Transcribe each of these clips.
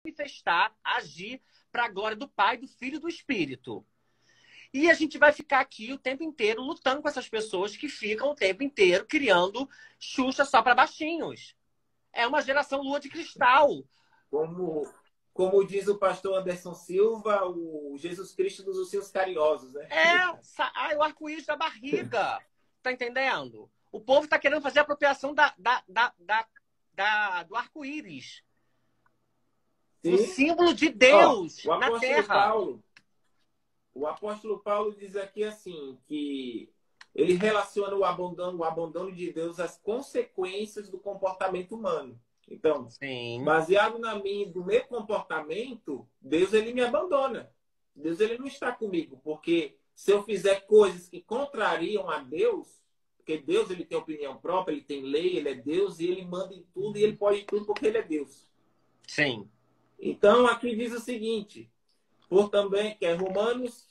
manifestar, agir para a glória do Pai, do Filho e do Espírito. E a gente vai ficar aqui o tempo inteiro lutando com essas pessoas que ficam o tempo inteiro criando Xuxa só para baixinhos. É uma geração lua de cristal. Como diz o pastor Anderson Silva, o Jesus Cristo dos ursinhos carinhosos, né? O arco-íris da barriga. Tá entendendo? O povo tá querendo fazer a apropriação do arco-íris. O símbolo de Deus na Terra. O apóstolo Paulo diz aqui assim, que ele relaciona o abandono de Deus às consequências do comportamento humano. Então, sim, baseado no meu comportamento, Deus ele me abandona. Deus ele não está comigo, porque se eu fizer coisas que contrariam a Deus, porque Deus ele tem opinião própria, ele tem lei, ele é Deus e ele manda em tudo e ele pode tudo porque ele é Deus. Sim. Então, aqui diz o seguinte, que é Romanos,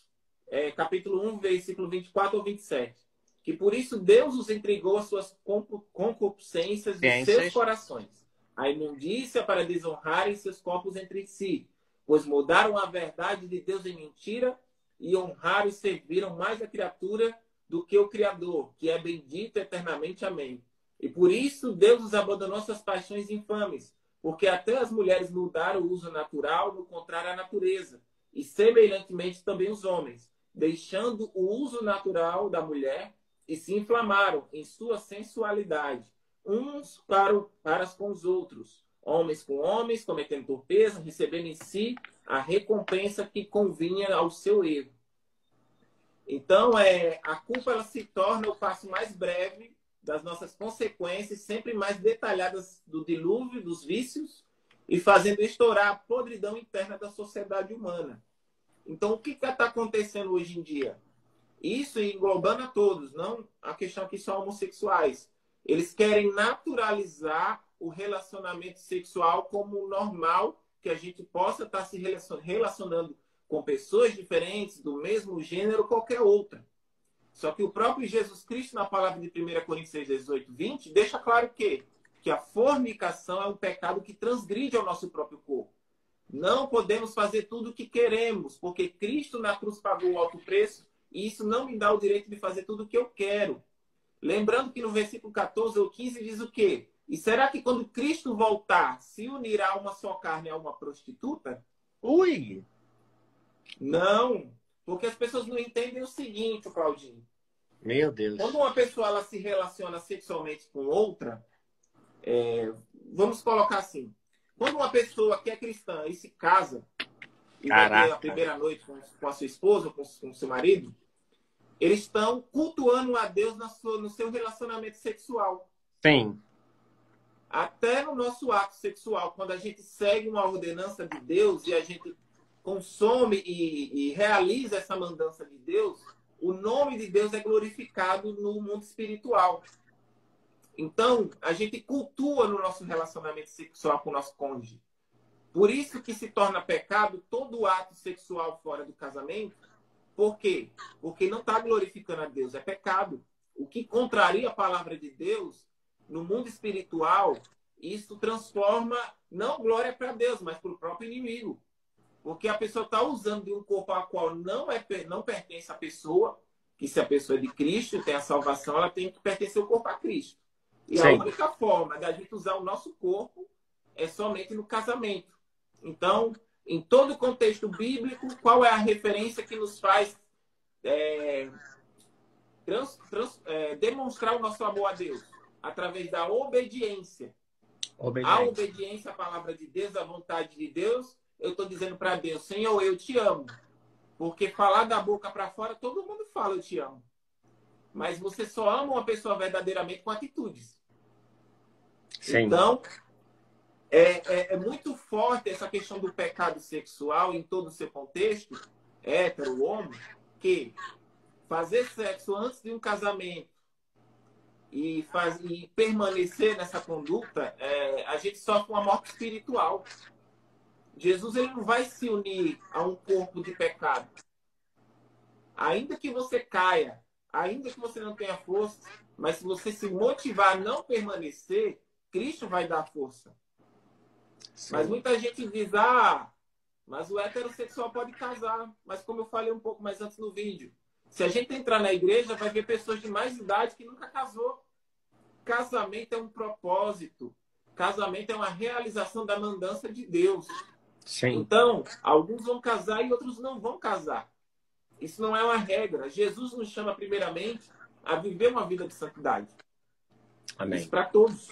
capítulo 1, versículo 24 ou 27, que por isso Deus os entregou às suas concupiscências de seus corações, a imundícia para desonrarem seus corpos entre si, pois mudaram a verdade de Deus em mentira e honraram e serviram mais a criatura do que o Criador, que é bendito eternamente. Amém. E por isso Deus os abandonou suas paixões infames, porque até as mulheres mudaram o uso natural no contrário à natureza, e semelhantemente também os homens, deixando o uso natural da mulher, e se inflamaram em sua sensualidade, uns para com os outros, homens com homens, cometendo torpeza, recebendo em si a recompensa que convinha ao seu erro. Então, a culpa ela se torna o passo mais breve das nossas consequências, sempre mais detalhadas do dilúvio, dos vícios, e fazendo estourar a podridão interna da sociedade humana. Então, o que está acontecendo hoje em dia? Isso englobando a todos, não a questão aqui só homossexuais. Eles querem naturalizar o relacionamento sexual como normal, que a gente possa estar se relacionando com pessoas diferentes, do mesmo gênero, qualquer outra. Só que o próprio Jesus Cristo, na palavra de 1 Coríntios 6, 18, 20, deixa claro que a fornicação é um pecado que transgride ao nosso próprio corpo. Não podemos fazer tudo o que queremos, porque Cristo na cruz pagou o alto preço, e isso não me dá o direito de fazer tudo o que eu quero. Lembrando que no versículo 14 ou 15 diz o quê? E será que quando Cristo voltar, se unirá uma só carne a uma prostituta? Ui! Não, porque as pessoas não entendem o seguinte, Claudinho. Meu Deus. Quando uma pessoa ela se relaciona sexualmente com outra, vamos colocar assim, quando uma pessoa que é cristã e se casa, e vai ter a primeira noite com a sua esposa, com o seu marido, eles estão cultuando a Deus no seu relacionamento sexual. Sim. Até no nosso ato sexual, quando a gente segue uma ordenança de Deus e a gente consome e realiza essa mandança de Deus, o nome de Deus é glorificado no mundo espiritual. Então, a gente cultua no nosso relacionamento sexual com o nosso cônjuge. Por isso que se torna pecado todo ato sexual fora do casamento. Por quê? Porque não está glorificando a Deus, é pecado. O que contraria a palavra de Deus, no mundo espiritual, isso transforma não glória para Deus, mas para o próprio inimigo. Porque a pessoa está usando de um corpo ao qual não pertence à pessoa, que se a pessoa é de Cristo, tem a salvação, ela tem que pertencer o corpo a Cristo. E sim, a única forma da gente usar o nosso corpo é somente no casamento. Então, em todo o contexto bíblico, qual é a referência que nos faz demonstrar o nosso amor a Deus? Através da obediência. A obediência à palavra de Deus, à vontade de Deus, eu estou dizendo para Deus, Senhor, eu te amo. Porque falar da boca para fora, todo mundo fala, eu te amo. Mas você só ama uma pessoa verdadeiramente com atitudes. Sim. Então, é muito forte essa questão do pecado sexual em todo o seu contexto, hétero, homem, que fazer sexo antes de um casamento e permanecer nessa conduta, a gente sofre uma morte espiritual. Jesus ele não vai se unir a um corpo de pecado. Ainda que você caia, ainda que você não tenha força, mas se você se motivar a não permanecer, Cristo vai dar força. Mas muita gente diz, mas o heterossexual pode casar. Mas como eu falei um pouco mais antes no vídeo, se a gente entrar na igreja, vai ver pessoas de mais idade que nunca casou. Casamento é um propósito. Casamento é uma realização da mandança de Deus. Sim. Então, alguns vão casar e outros não vão casar. Isso não é uma regra. Jesus nos chama primeiramente a viver uma vida de santidade. Amém. Isso para todos.